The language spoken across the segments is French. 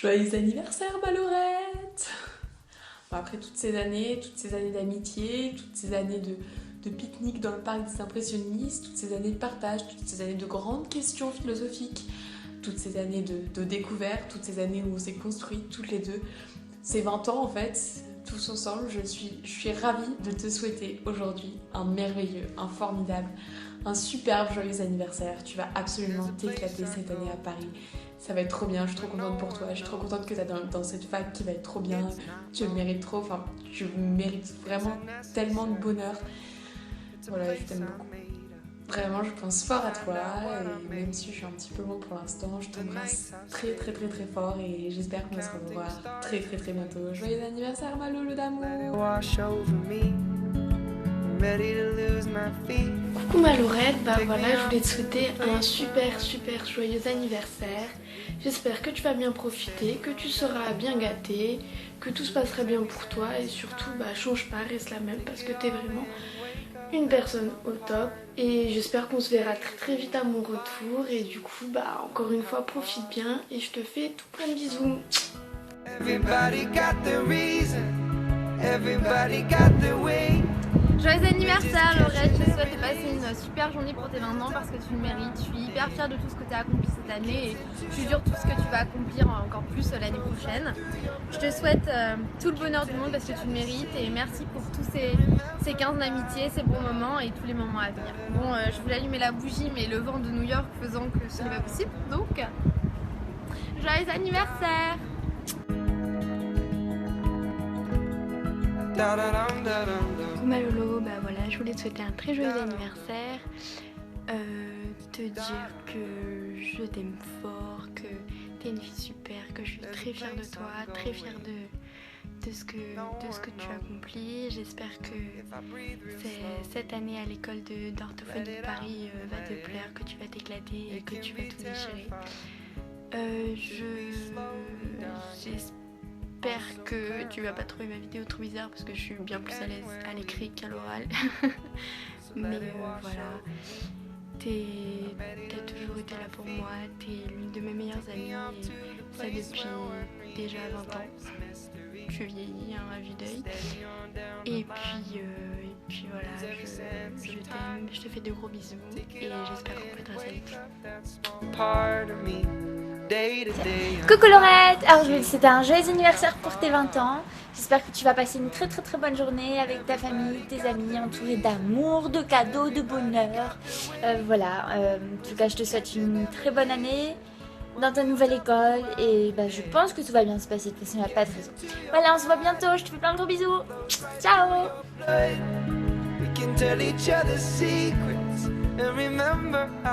Joyeux anniversaire ma Laurette. Après toutes ces années d'amitié, toutes ces années de pique-nique dans le parc des impressionnistes, toutes ces années de partage, toutes ces années de grandes questions philosophiques, toutes ces années de découverte, toutes ces années où on s'est construit toutes les deux, ces 20 ans en fait, tous ensemble, je suis ravie de te souhaiter aujourd'hui un merveilleux, un formidable, un superbe joyeux anniversaire. Tu vas absolument t'éclater cette année à Paris. Ça va être trop bien, je suis trop contente pour toi, je suis trop contente que tu es dans cette fac qui va être trop bien. Tu le mérites trop, enfin, tu mérites vraiment tellement de bonheur. Voilà, je t'aime beaucoup. Vraiment, je pense fort à toi et même si je suis un petit peu loin pour l'instant, je t'embrasse très très très très fort et j'espère qu'on va se revoir très très très bientôt. Joyeux anniversaire ma loulou d'amour. Coucou ma Laurette, bah voilà, je voulais te souhaiter un super joyeux anniversaire. J'espère que tu vas bien profiter, que tu seras bien gâté, que tout se passera bien pour toi et surtout bah change pas, reste la même parce que t'es vraiment une personne au top et j'espère qu'on se verra très très vite à mon retour et du coup bah encore une fois profite bien et je te fais tout plein de bisous. Everybody got the reason, everybody got the way. Joyeux anniversaire Laurette, je souhaite te passer une super journée pour tes 20 ans parce que tu le mérites. Je suis hyper fière de tout ce que tu as accompli cette année et je suis sûre de tout ce que tu vas accomplir encore plus l'année prochaine. Je te souhaite tout le bonheur du monde parce que tu le mérites et merci pour tous ces 15 d'amitié, ces bons moments et tous les moments à venir. Bon, je voulais allumer la bougie mais le vent de New York faisant que ce n'est pas possible, donc joyeux anniversaire! Coucou ma Lolo, bah voilà, je voulais te souhaiter un très joyeux anniversaire, te dire que je t'aime fort, que t'es une fille super, que je suis très fière de toi, très fière de ce que tu accomplis. J'espère que cette année à l'école d'orthophonie de Paris va te plaire, que tu vas t'éclater et que tu vas tout déchirer. J'espère que tu vas pas trouver ma vidéo trop bizarre parce que je suis bien plus à l'aise à l'écrit qu'à l'oral. Mais voilà, t'as toujours été là pour moi, t'es l'une de mes meilleures amies et ça depuis déjà 20 ans. Je vieillis à vue d'œil. Et puis voilà, je t'aime, je te fais de gros bisous et j'espère qu'on fêtera ça vite. Coucou Laurette, alors je voulais te souhaiter un joyeux anniversaire pour tes 20 ans. J'espère que tu vas passer une très bonne journée avec ta famille, tes amis, entourée d'amour, de cadeaux, de bonheur. Voilà, en tout cas je te souhaite une très bonne année dans ta nouvelle école et bah, je pense que tout va bien se passer, de toute façon il n'y a pas de raison. Voilà, on se voit bientôt, je te fais plein de gros bisous. Ciao.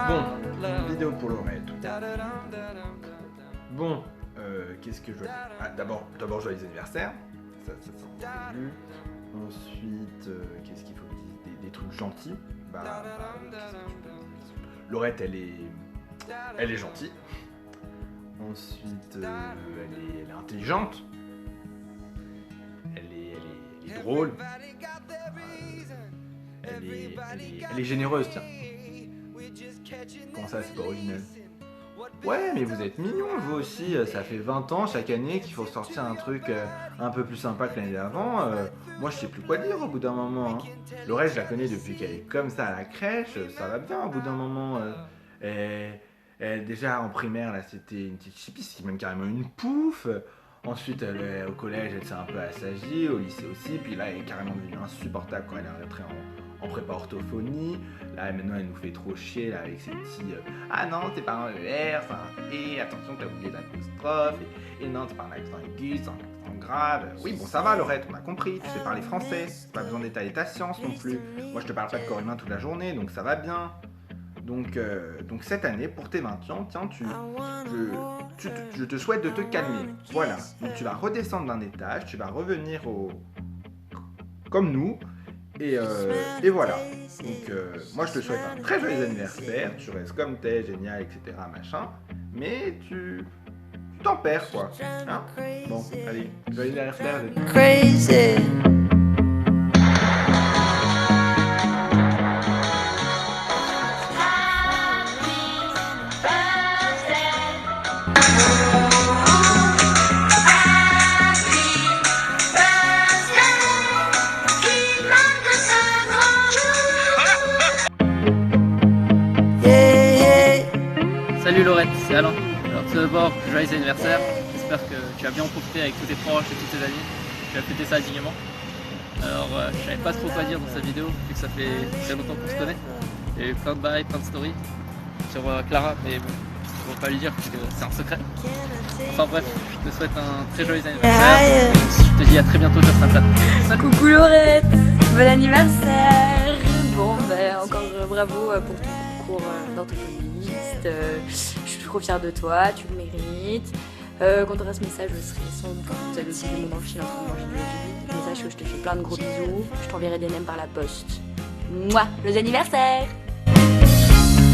Bon, vidéo pour Laurette. Bon, qu'est-ce que je veux dire? D'abord joyeux anniversaire, ça c'est entendu. Ensuite, qu'est-ce qu'il faut dire? Des trucs gentils. Qu'est-ce que tu peux dire? Laurette, elle est gentille. Ensuite, elle est intelligente. Elle est drôle. Elle est généreuse, tiens. Comment ça, c'est pas original? Ouais, mais vous êtes mignons, vous aussi. Ça fait 20 ans chaque année qu'il faut sortir un truc un peu plus sympa que l'année d'avant. Moi, je sais plus quoi dire au bout d'un moment. Hein. Laurette, je la connais depuis qu'elle est comme ça à la crèche. Ça va bien au bout d'un moment. Déjà en primaire, là, c'était une petite chipisse, même carrément une pouffe. Ensuite, au collège, elle s'est un peu assagie, au lycée aussi. Puis là, elle est carrément devenue insupportable quand elle est rentrée en prépa orthophonie. Là, maintenant, elle nous fait trop chier là, avec ses petits ah non, c'est pas un ER, c'est un E, attention, t'as oublié l'apostrophe. Et non, c'est pas un accent aigu, c'est un accent grave. Oui, bon, ça va, Laurette, on a compris. Tu sais parler français. Pas besoin d'étaler ta science non plus. Moi, je te parle pas de corps humain toute la journée, donc ça va bien. Donc cette année, pour tes 20 ans, tiens, je te souhaite de te calmer. Voilà. Donc tu vas redescendre d'un étage, tu vas revenir comme nous. Et voilà. Donc moi je te souhaite un très joyeux anniversaire. Tu restes comme t'es, génial, etc. machin. Mais tu t'en perds quoi. Hein? Bon, allez, joyeux anniversaire. Crazy. joyeux anniversaire. J'espère que tu as bien profité avec tous tes proches et toutes tes amis. Tu as fêté ça dignement. Alors je savais pas trop quoi dire dans cette vidéo vu que ça fait très longtemps qu'on se connaît. Il y a eu plein de bails, plein de stories sur Clara, mais bon, je ne peux pas lui dire parce que c'est un secret. Enfin bref, je te souhaite un très joyeux anniversaire. Je te dis à très bientôt sur Snapchat. Coucou Laurette, bon anniversaire. Bon ben encore bravo pour ton concours d'orthophoniste. Je suis trop fière de toi, tu le mérites. Quand tu auras ce message, je serai sans doute le petit moment fil en train de manger du riz. Message que je te fais plein de gros bisous. Je t'enverrai des nems par la poste. Mouah, joyeux anniversaire.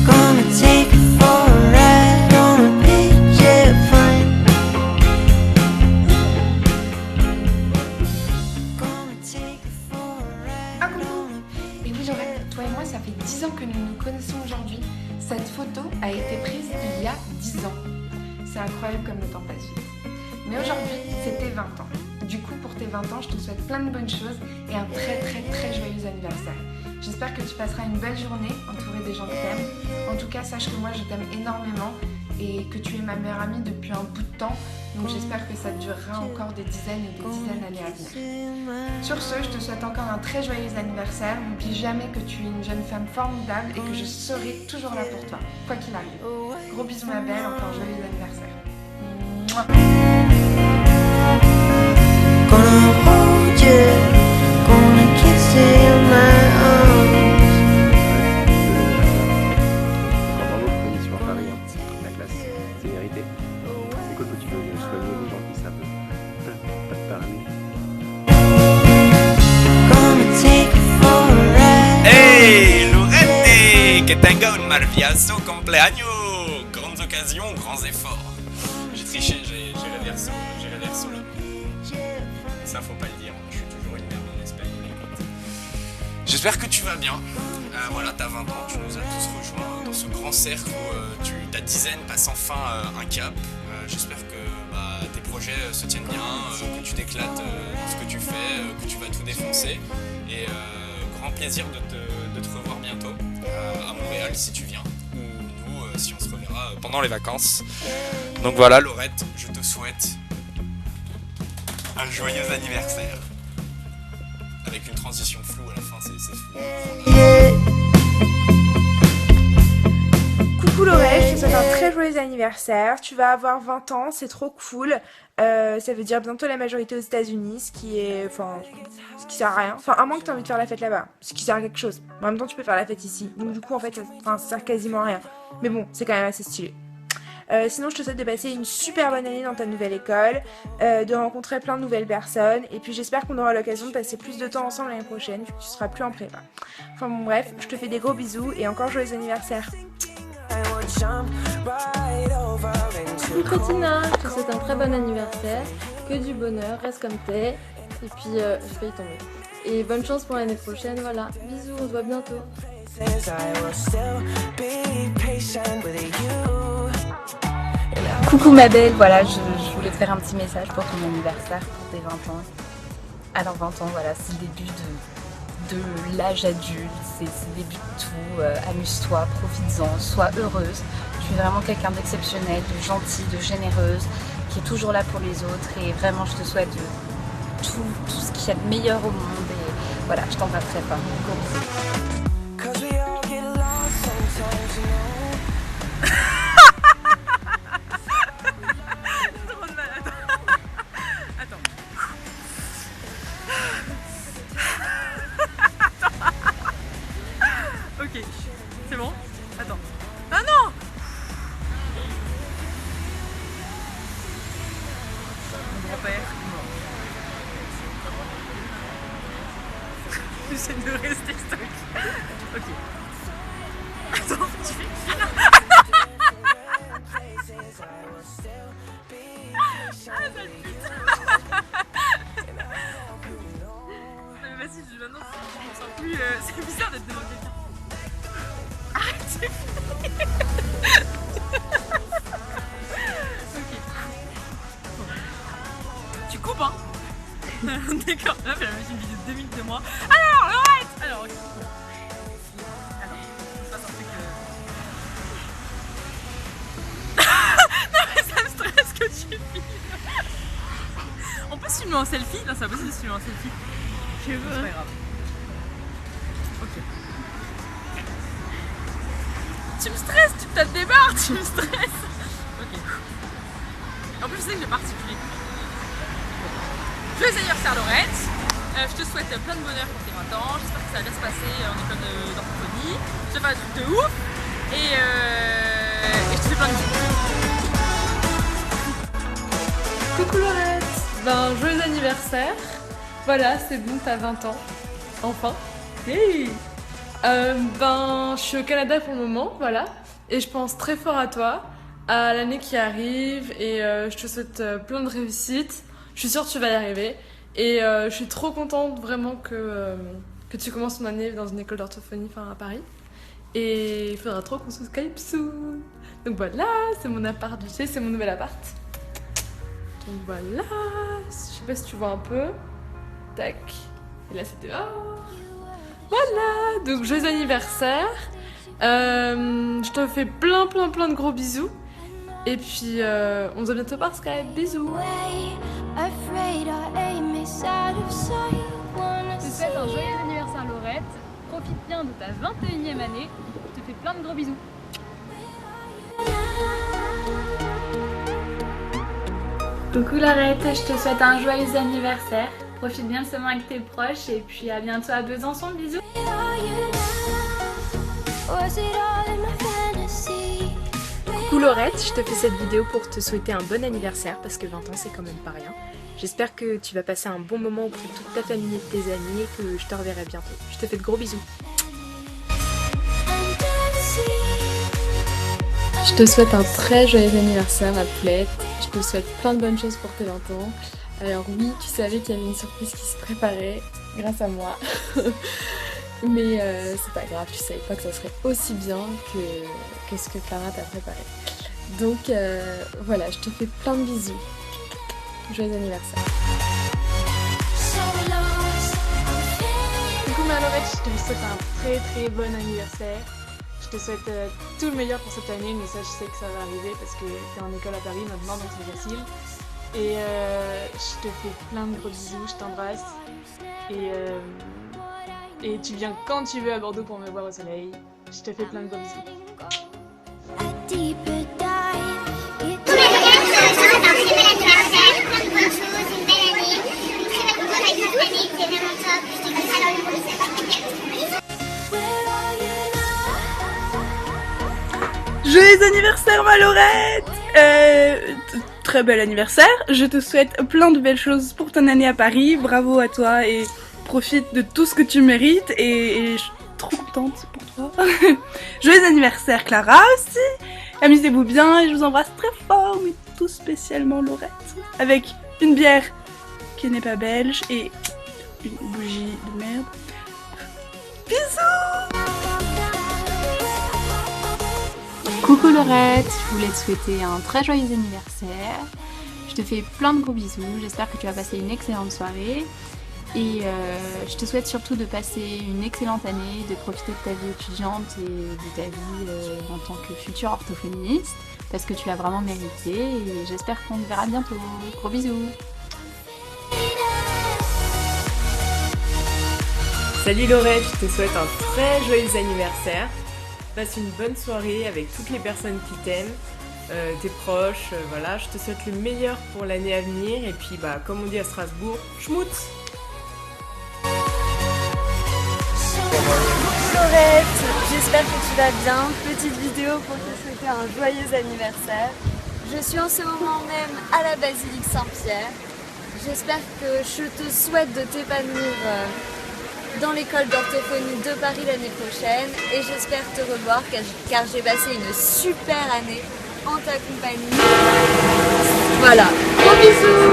Gonna take you for a ride on a picture frame. Gonna take you for a ride. Ah coucou. Et oui Laurette, toi et moi ça fait 10 ans que nous nous connaissons aujourd'hui. Cette photo a été prise il y a 10 ans. C'est incroyable comme le temps passe vite. Mais aujourd'hui, c'est tes 20 ans. Du coup, pour tes 20 ans, je te souhaite plein de bonnes choses et un très joyeux anniversaire. J'espère que tu passeras une belle journée entourée des gens que t'aimes. En tout cas, sache que moi, je t'aime énormément et que tu es ma meilleure amie depuis un bout de temps. Donc j'espère que ça durera encore des dizaines et des dizaines d'années à venir. Sur ce, je te souhaite encore un très joyeux anniversaire. N'oublie jamais que tu es une jeune femme formidable et que je serai toujours là pour toi, quoi qu'il arrive. Gros bisous ma belle, encore joyeux anniversaire. Mouah. Gonna hold you, gonna kiss you in my arms. Bravo pour ton mission à Paris, la classe, c'est mérité. C'est cool que tu veux soigner les gens qui savent pas te parler. Gonna take you for a ride. Hey Lorette, que tenga un maravilloso cumpleaños. Grandes occasions, grands efforts. J'ai triché, j'ai reversé là. Ça faut pas le dire, je suis toujours une merde en espagnol. J'espère que tu vas bien. Voilà, t'as 20 ans, tu nous as tous rejoints dans ce grand cercle où ta dizaine passe enfin un cap. J'espère que tes projets se tiennent bien, que tu t'éclates dans ce que tu fais, que tu vas tout défoncer. Et grand plaisir de te revoir bientôt à Montréal si tu viens, ou nous si on se reverra pendant les vacances. Donc voilà Laurette, je te souhaite un joyeux anniversaire. Avec une transition floue à la fin, c'est fou. Coucou Laurette, je te souhaite un très joyeux anniversaire. Tu vas avoir 20 ans, c'est trop cool. Ça veut dire bientôt la majorité aux États-Unis, ce qui sert à rien. Enfin, à moins que tu aies envie de faire la fête là-bas, ce qui sert à quelque chose. En même temps, tu peux faire la fête ici. Donc, du coup, en fait, ça sert quasiment à rien. Mais bon, c'est quand même assez stylé. Sinon, je te souhaite de passer une super bonne année dans ta nouvelle école, de rencontrer plein de nouvelles personnes, et puis j'espère qu'on aura l'occasion de passer plus de temps ensemble l'année prochaine, vu que tu seras plus en prépa. Enfin bon, bref, je te fais des gros bisous et encore joyeux anniversaire. Coucou Cotina, je te souhaite un très bon anniversaire, que du bonheur, reste comme t'es, et puis j'ai failli tomber. Et bonne chance pour l'année prochaine, voilà. Bisous, on se voit bientôt. Coucou ma belle, voilà, je voulais te faire un petit message pour ton anniversaire, pour tes 20 ans. Alors 20 ans, voilà, c'est le début de l'âge adulte, c'est le début de tout. Amuse-toi, profites-en, sois heureuse. Tu es vraiment quelqu'un d'exceptionnel, de gentil, de généreuse, qui est toujours là pour les autres. Et vraiment, je te souhaite tout ce qu'il y a de meilleur au monde. Et voilà, je t'embrasse très fort. Gros bisous. Ok, c'est bon. Attends. Ah non! Mon grand-père. J'essaie de rester stock. Ok. Attends, tu fais... Ah, sale pute. Mais vas-y, maintenant, on sent plus... c'est bizarre d'être devant quelqu'un. Arrête, c'est fini. Ok. Tu coupes, hein. D'accord, là, elle a mis une vidéo de 2 minutes de moi. Alors, Laurette. Alors, ok. Alors, il se passe un truc... Non, mais ça me stresse. filmer en selfie? Non, c'est pas possible de se filmer en selfie. Je veux. C'est pas grave. Ok. Tu me stresses, tu te débarres, tu me stresses. Ok. En plus, je sais que j'ai particulier. Joyeux anniversaire, Laurette. Je te souhaite plein de bonheur pour tes 20 ans. J'espère que ça va bien se passer en école d'orthophonie. Je te fais un truc de ouf. Et je te fais plein de bisous. Coucou Laurette. Ben, joyeux anniversaire. Voilà, c'est bon, t'as 20 ans. Enfin. Hey. Ben, je suis au Canada pour le moment, voilà. Et je pense très fort à toi, à l'année qui arrive. Et je te souhaite plein de réussites. Je suis sûre que tu vas y arriver. Et je suis trop contente vraiment que tu commences ton année dans une école d'orthophonie, enfin à Paris. Et il faudra trop qu'on se Skype soon. Donc voilà, c'est mon appart, tu sais, c'est mon nouvel appart. Donc voilà, je sais pas si tu vois un peu. Tac. Et là c'est dehors. Voilà, donc joyeux anniversaire. Je te fais plein de gros bisous. Et puis on se voit bientôt par Skype. Bisous. Je te souhaite un joyeux anniversaire Laurette. Profite bien de ta 21e année. Je te fais plein de gros bisous. Coucou Laurette, je te souhaite un joyeux anniversaire. Profite bien de ce moment avec tes proches et puis à bientôt à Besançon. Bisous. Coucou Laurette, je te fais cette vidéo pour te souhaiter un bon anniversaire parce que 20 ans c'est quand même pas rien. J'espère que tu vas passer un bon moment auprès de toute ta famille et de tes amis et que je te reverrai bientôt. Je te fais de gros bisous. Je te souhaite un très joyeux anniversaire à Poulette. Je te souhaite plein de bonnes choses pour tes 20 ans. Alors oui, tu savais qu'il y avait une surprise qui se préparait grâce à moi. Mais c'est pas grave, tu savais pas que ça serait aussi bien que ce que Clara t'a préparé. Donc voilà, je te fais plein de bisous. Joyeux anniversaire. Coucou ma Laurette, je te souhaite un très bon anniversaire. Je te souhaite tout le meilleur pour cette année, mais ça je sais que ça va arriver parce que t'es en école à Paris maintenant donc c'est facile. Et je te fais plein de gros bisous, je t'embrasse. Et tu viens quand tu veux à Bordeaux pour me voir au soleil. Je te fais plein de gros bisous. Joyeux anniversaire ma Laurette. Très bel anniversaire. Je te souhaite plein de belles choses pour ton année à Paris. Bravo à toi et profite de tout ce que tu mérites et je suis trop contente pour toi. Joyeux anniversaire Clara aussi. Amusez-vous bien et je vous embrasse très fort, mais tout spécialement Laurette. Avec une bière qui n'est pas belge et une bougie de merde. Bisous. Coucou Laurette, je voulais te souhaiter un très joyeux anniversaire. Je te fais plein de gros bisous, j'espère que tu vas passer une excellente soirée. Et je te souhaite surtout de passer une excellente année, de profiter de ta vie étudiante et de ta vie en tant que futur orthophoniste, parce que tu l'as vraiment mérité et j'espère qu'on te verra bientôt. Gros bisous. Salut Laurette, je te souhaite un très joyeux anniversaire. Passe une bonne soirée avec toutes les personnes qui t'aiment, tes proches, voilà. Je te souhaite le meilleur pour l'année à venir et puis bah comme on dit à Strasbourg, schmout. Laurette, j'espère que tu vas bien. Petite vidéo pour te souhaiter un joyeux anniversaire. Je suis en ce moment même à la basilique Saint-Pierre. J'espère que je te souhaite de t'épanouir dans l'école d'orthophonie de Paris l'année prochaine et j'espère te revoir car j'ai passé une super année en ta compagnie. Voilà, gros bisous.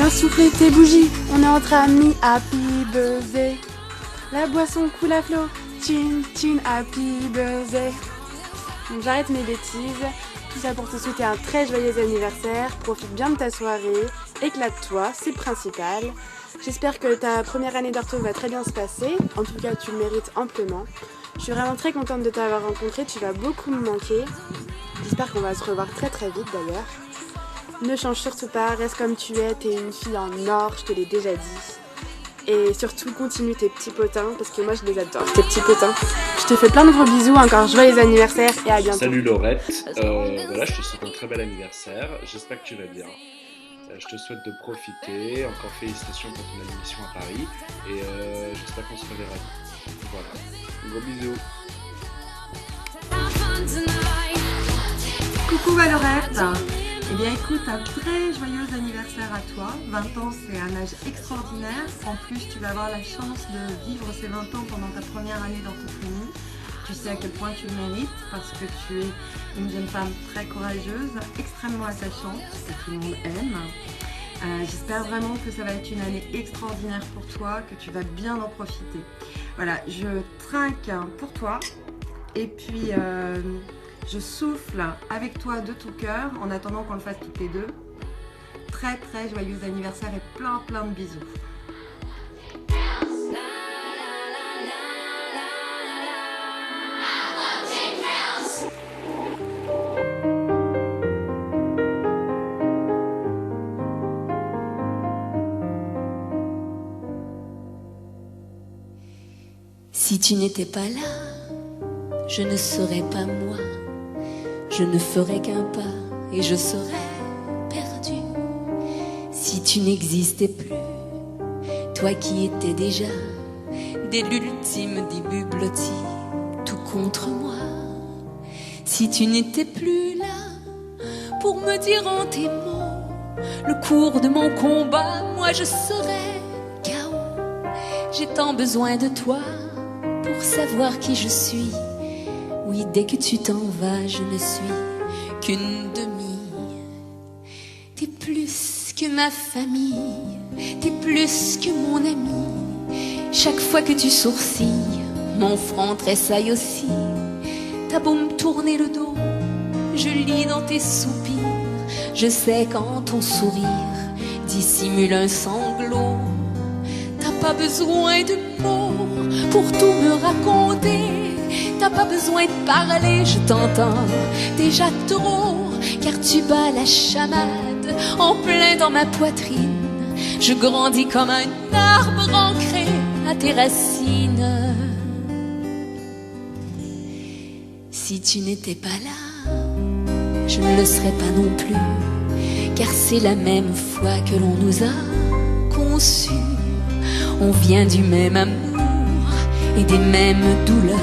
Viens souffler tes bougies, on est entre amis, happy birthday. La boisson coule à flot, chin chin, happy birthday. Donc j'arrête mes bêtises, tout ça pour te souhaiter un très joyeux anniversaire, profite bien de ta soirée, éclate-toi, c'est le principal. J'espère que ta première année d'ortho va très bien se passer, en tout cas tu le mérites amplement. Je suis vraiment très contente de t'avoir rencontré, tu vas beaucoup me manquer. J'espère qu'on va se revoir très très vite d'ailleurs. Ne change surtout pas, reste comme tu es, t'es une fille en or, je te l'ai déjà dit. Et surtout continue tes petits potins, parce que moi je les adore, tes petits potins. Je te fais plein de gros bisous, encore joyeux anniversaire et à bientôt. Salut Laurette, voilà, je te souhaite un très bel anniversaire, j'espère que tu vas bien. Je te souhaite de profiter, encore félicitations pour ton admission à Paris et j'espère qu'on se reverra vite. Voilà, gros bisous. Coucou Valorette. Eh bien écoute, un très joyeux anniversaire à toi. 20 ans c'est un âge extraordinaire. En plus tu vas avoir la chance de vivre ces 20 ans pendant ta première année d'orthophonie. Tu sais à quel point tu le mérites parce que tu es une jeune femme très courageuse, extrêmement attachante, que tout le monde aime. J'espère vraiment que ça va être une année extraordinaire pour toi, que tu vas bien en profiter. Voilà, je trinque pour toi et puis je souffle avec toi de tout cœur en attendant qu'on le fasse toutes les deux. Très très joyeux anniversaire et plein de bisous. Si tu n'étais pas là, je ne serais pas moi. Je ne ferais qu'un pas et je serais perdue. Si tu n'existais plus, toi qui étais déjà dès l'ultime début blotti, tout contre moi. Si tu n'étais plus là pour me dire en tes mots le cours de mon combat, moi je serais KO. J'ai tant besoin de toi pour savoir qui je suis. Oui, dès que tu t'en vas, je ne suis qu'une demi. T'es plus que ma famille, t'es plus que mon ami. Chaque fois que tu sourcilles, mon front tressaille aussi. T'as beau me tourner le dos, je lis dans tes soupirs. Je sais quand ton sourire dissimule un sanglot. T'as pas besoin de mots pour tout me raconter. T'as pas besoin de parler, je t'entends déjà trop. Car tu bats la chamade en plein dans ma poitrine. Je grandis comme un arbre ancré à tes racines. Si tu n'étais pas là, je ne le serais pas non plus. Car c'est la même foi que l'on nous a conçus. On vient du même amour et des mêmes douleurs.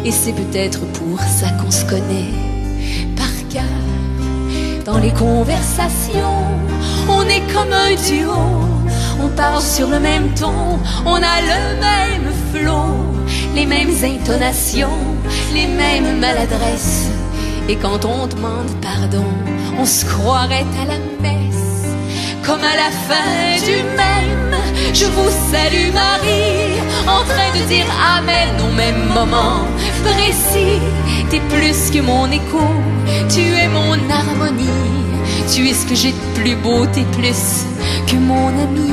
Et c'est peut-être pour ça qu'on se connaît par cœur. Dans les conversations, on est comme un duo. On parle sur le même ton, on a le même flot, les mêmes intonations, les mêmes maladresses. Et quand on demande pardon, on se croirait à la messe. Comme à la fin du même, je vous salue Marie, en train de dire Amen au même moment précis. T'es plus que mon écho, tu es mon harmonie. Tu es ce que j'ai de plus beau, t'es plus que mon ami.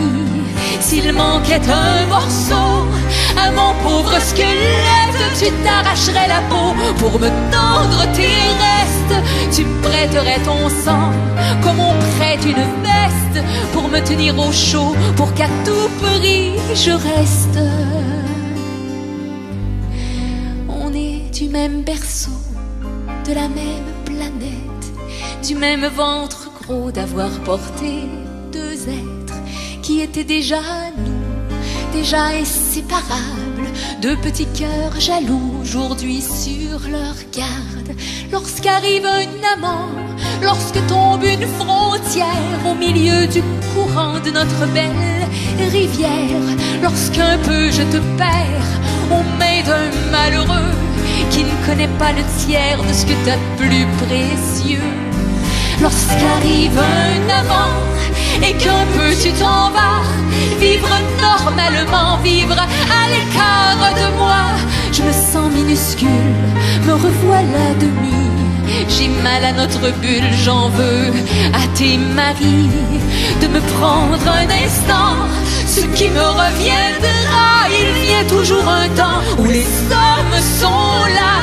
S'il manquait un morceau à mon pauvre squelette, tu t'arracherais la peau pour me tendre tes restes. Tu me prêterais ton sang comme on prête une veste pour me tenir au chaud, pour qu'à tout prix je reste. On est du même berceau, de la même planète, du même ventre gros d'avoir porté deux êtres qui étaient déjà nous, déjà inséparables, deux petits cœurs jaloux aujourd'hui sur leur garde. Lorsqu'arrive un amant, lorsque tombe une frontière au milieu du courant de notre belle rivière, lorsqu'un peu je te perds aux mains d'un malheureux qui ne connaît pas le tiers de ce que t'as de plus précieux. Lorsqu'arrive un amant et qu'un peu tu t'en vas. Vivre normalement, vivre à l'écart de moi. Je me sens minuscule, me revoilà demi. J'ai mal à notre bulle, j'en veux à tes maris de me prendre un instant. Ce qui me reviendra, il vient toujours un temps où les hommes sont là.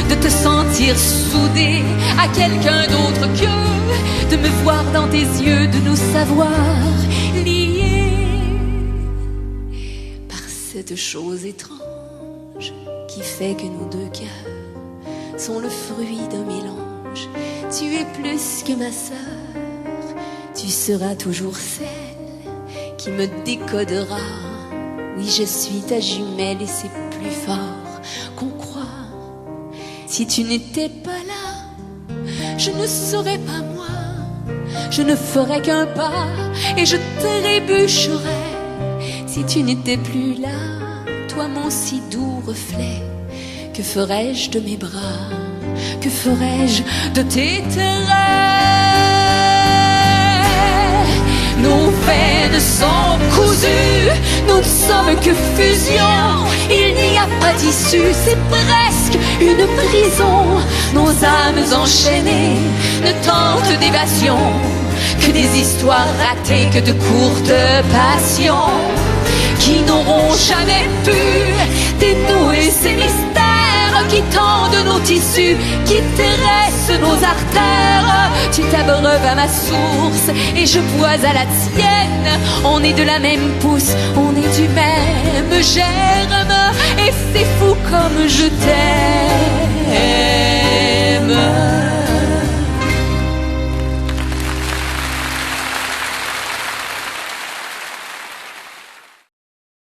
De te sentir soudé à quelqu'un d'autre que de me voir dans tes yeux, de nous savoir liés par cette chose étrange qui fait que nos deux cœurs sont le fruit d'un mélange. Tu es plus que ma sœur, tu seras toujours celle qui me décodera. Oui, je suis ta jumelle et c'est plus fort qu'on croit. Si tu n'étais pas là, je ne serais pas moi. Je ne ferais qu'un pas et je trébucherais. Si tu n'étais plus là, toi mon si doux reflet, que ferais-je de mes bras? Que ferais-je de tes traits? Nos veines sont cousues, nous ne sommes que fusion. Il n'y a pas d'issue, c'est presque une prison. Nos âmes enchaînées ne tentent d'évasion que des histoires ratées, que de courtes passions qui n'auront jamais pu dénouer ces mystères qui tendent nos tissus, qui terrassent nos artères. Tu t'abreuves à ma source et je bois à la tienne. On est de la même pousse, on est du même germe, et c'est fou comme je t'aime.